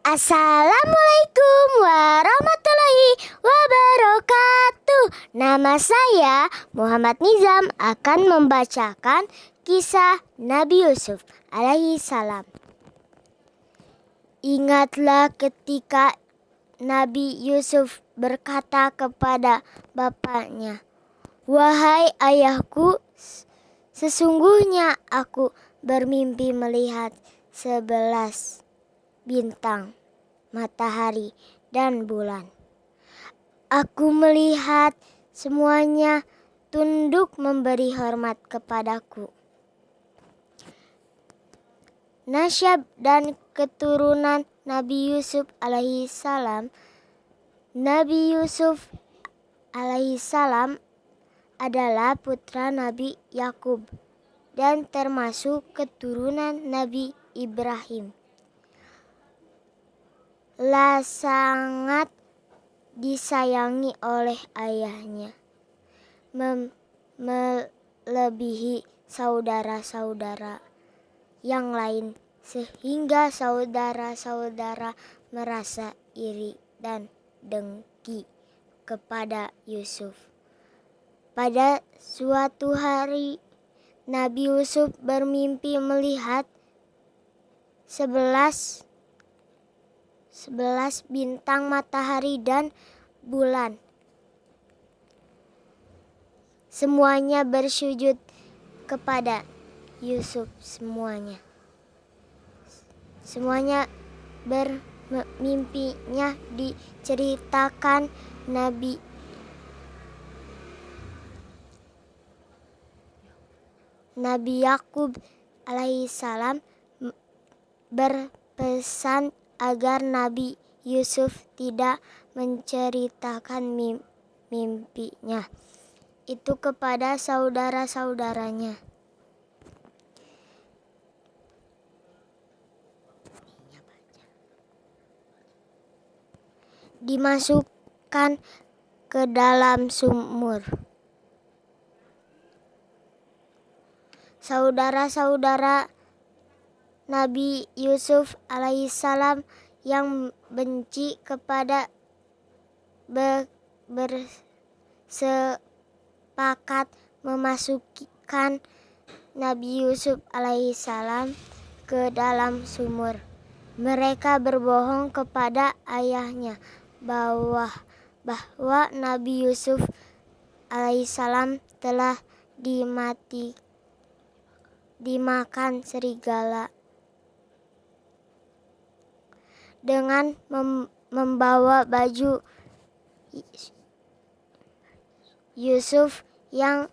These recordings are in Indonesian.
Assalamualaikum warahmatullahi wabarakatuh. Nama saya Muhammad Nizam akan membacakan kisah Nabi Yusuf alaihi salam. Ingatlah ketika Nabi Yusuf berkata kepada bapaknya, "Wahai ayahku, sesungguhnya aku bermimpi melihat 11 bintang, matahari, dan bulan. Aku melihat semuanya tunduk memberi hormat kepadaku." Nasyab dan keturunan Nabi Yusuf alaihi salam. Nabi Yusuf alaihi salam adalah putra Nabi Yakub dan termasuk keturunan Nabi Ibrahim. Sangat disayangi oleh ayahnya, melebihi saudara-saudara yang lain, sehingga saudara-saudara merasa iri dan dengki kepada Yusuf. Pada suatu hari, Nabi Yusuf bermimpi melihat 11 bintang, matahari, dan bulan. Semuanya bersujud kepada Yusuf. Semuanya bermimpinya diceritakan Nabi Yakub alaihi salam berpesan agar Nabi Yusuf tidak menceritakan mimpinya itu kepada saudara-saudaranya. Dimasukkan ke dalam sumur. Saudara-saudara Nabi Yusuf alaihissalam yang benci kepada bersepakat memasukkan Nabi Yusuf alaihissalam ke dalam sumur. Mereka berbohong kepada ayahnya bahwa Nabi Yusuf alaihissalam telah dimakan serigala. Dengan membawa baju Yusuf yang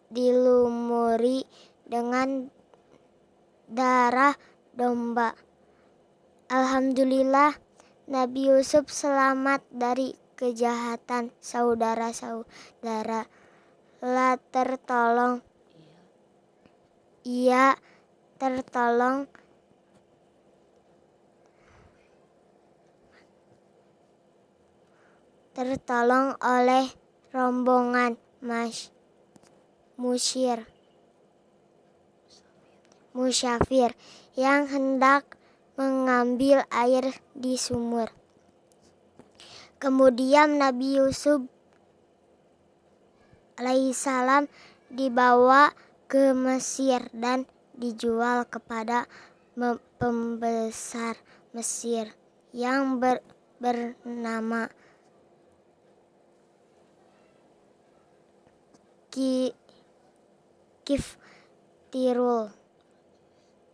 dilumuri dengan darah domba. Alhamdulillah, Nabi Yusuf selamat dari kejahatan saudara-saudara. Ia tertolong oleh rombongan musyafir yang hendak mengambil air di sumur. Kemudian Nabi Yusuf alaihissalam dibawa ke Mesir dan dijual kepada pembesar Mesir yang bernama Kiftirul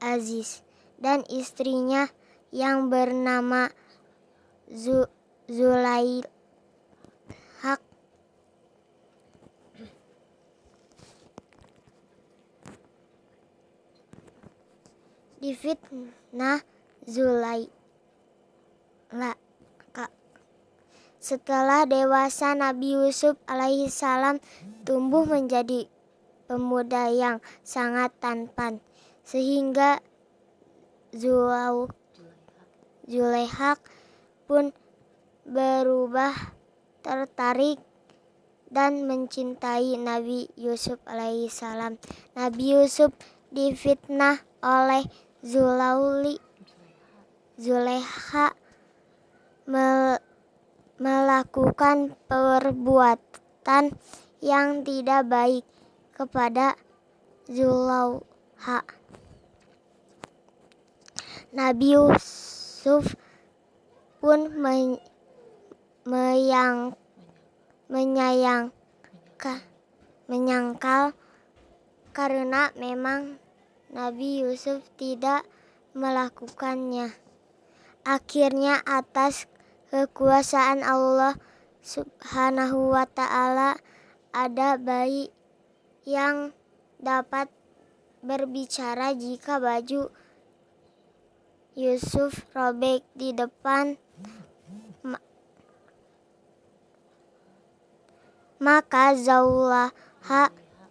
Aziz dan istrinya yang bernama Zulaihak. Difitnah Zulaihak. Setelah dewasa, Nabi Yusuf alaihissalam tumbuh menjadi pemuda yang sangat tampan, sehingga Zulaihak pun berubah tertarik dan mencintai Nabi Yusuf alaihissalam. Nabi Yusuf difitnah oleh Zulekha melakukan perbuatan yang tidak baik kepada Zulauha. Nabi Yusuf pun menyangkal karena memang Nabi Yusuf tidak melakukannya. Akhirnya atas kekuasaan Allah Subhanahu wa ta'ala ada bayi yang dapat berbicara jika baju Yusuf robek di depan, maka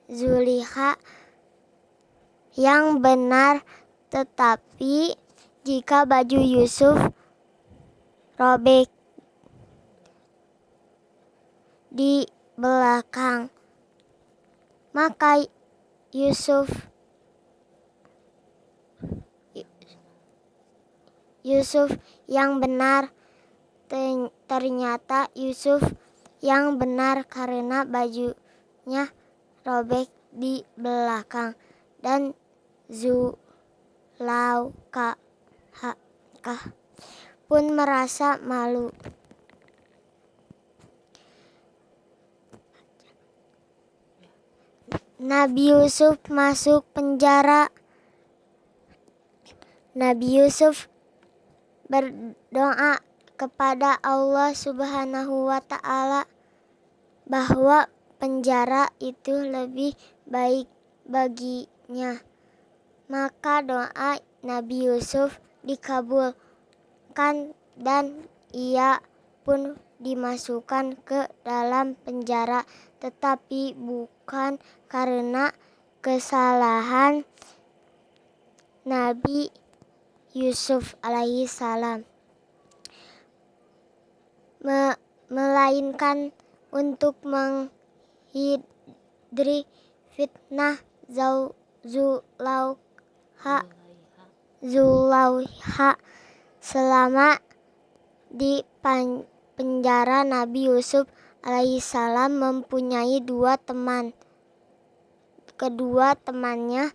Zulekha yang benar, tetapi jika baju Yusuf robek di belakang, maka Yusuf yang benar. Ternyata Yusuf yang benar karena bajunya robek di belakang, dan Zulauka pun merasa malu. Nabi Yusuf masuk penjara. Nabi Yusuf berdoa kepada Allah Subhanahu wa ta'ala bahwa penjara itu lebih baik baginya. Maka doa Nabi Yusuf dikabulkan dan ia pun dimasukkan ke dalam penjara, tetapi bukan karena kesalahan Nabi Yusuf alaihi salam, melainkan untuk menghindari fitnah Zulauha. Selama di penjara, Nabi Yusuf alaihi salam mempunyai 2 teman. Kedua temannya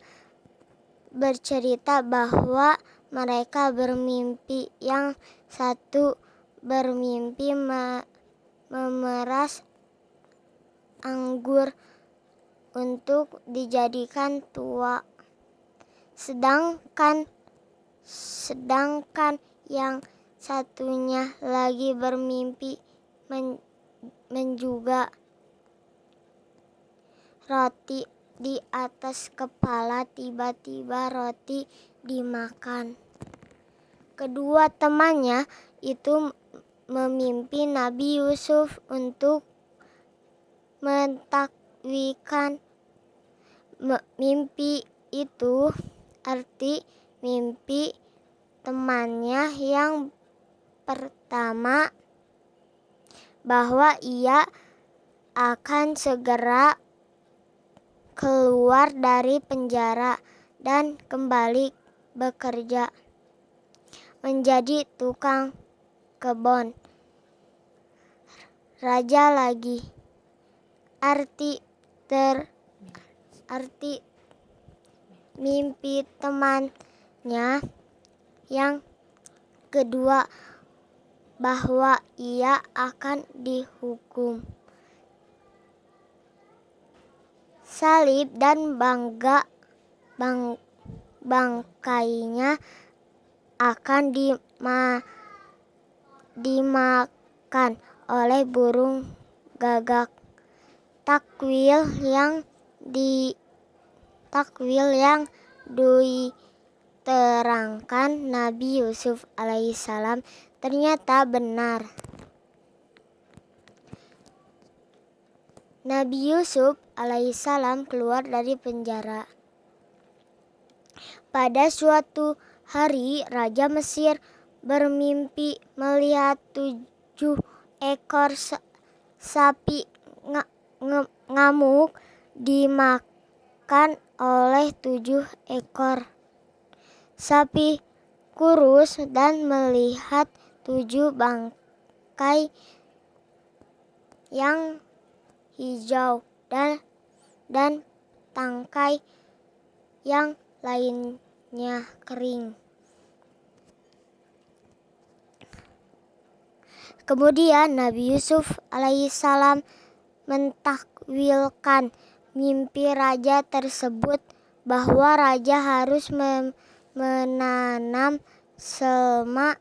bercerita bahwa mereka bermimpi. Yang satu bermimpi memeras anggur untuk dijadikan tua, sedangkan yang satunya lagi bermimpi menjuga roti di atas kepala. Tiba-tiba roti dimakan. Kedua temannya itu memimpi Nabi Yusuf untuk mentakwikan mimpi itu. Arti mimpi temannya yang pertama bahwa ia akan segera keluar dari penjara dan kembali bekerja menjadi tukang kebun raja lagi. Arti mimpi temannya yang kedua bahwa ia akan dihukum salib dan bangkainya akan dimakan oleh burung gagak. Takwil yang diterangkan Nabi Yusuf alaihissalam ternyata benar. Nabi Yusuf alaihissalam keluar dari penjara. Pada suatu hari Raja Mesir bermimpi melihat 7 ekor sapi ngamuk dimakan oleh 7 ekor sapi kurus dan melihat 7 bangkai yang hijau dan tangkai yang lainnya kering. Kemudian Nabi Yusuf alaihissalam mentakwilkan mimpi raja tersebut bahwa raja harus menanam selama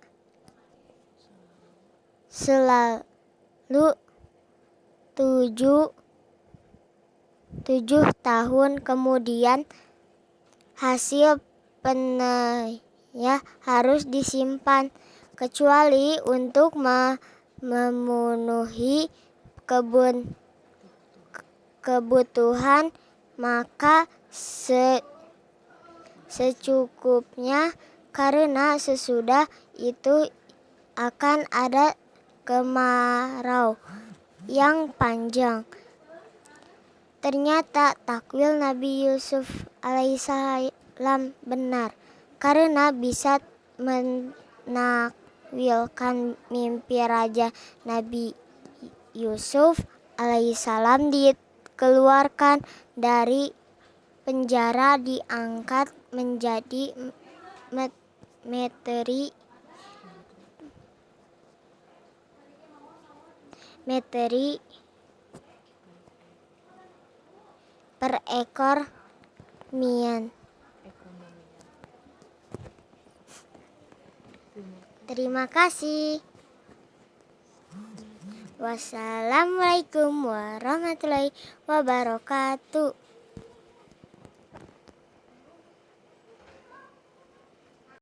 selalu 7 tahun. Kemudian hasil panennya harus disimpan kecuali untuk memenuhi kebutuhan, maka secukupnya, karena sesudah itu akan ada kemarau yang panjang. Ternyata takwil Nabi Yusuf alaihissalam benar, karena bisa menakwilkan mimpi raja. Nabi Yusuf alaihissalam dikeluarkan dari penjara, diangkat menjadi meteri perekonomian. Terima kasih. Wassalamualaikum warahmatullahi wabarakatuh.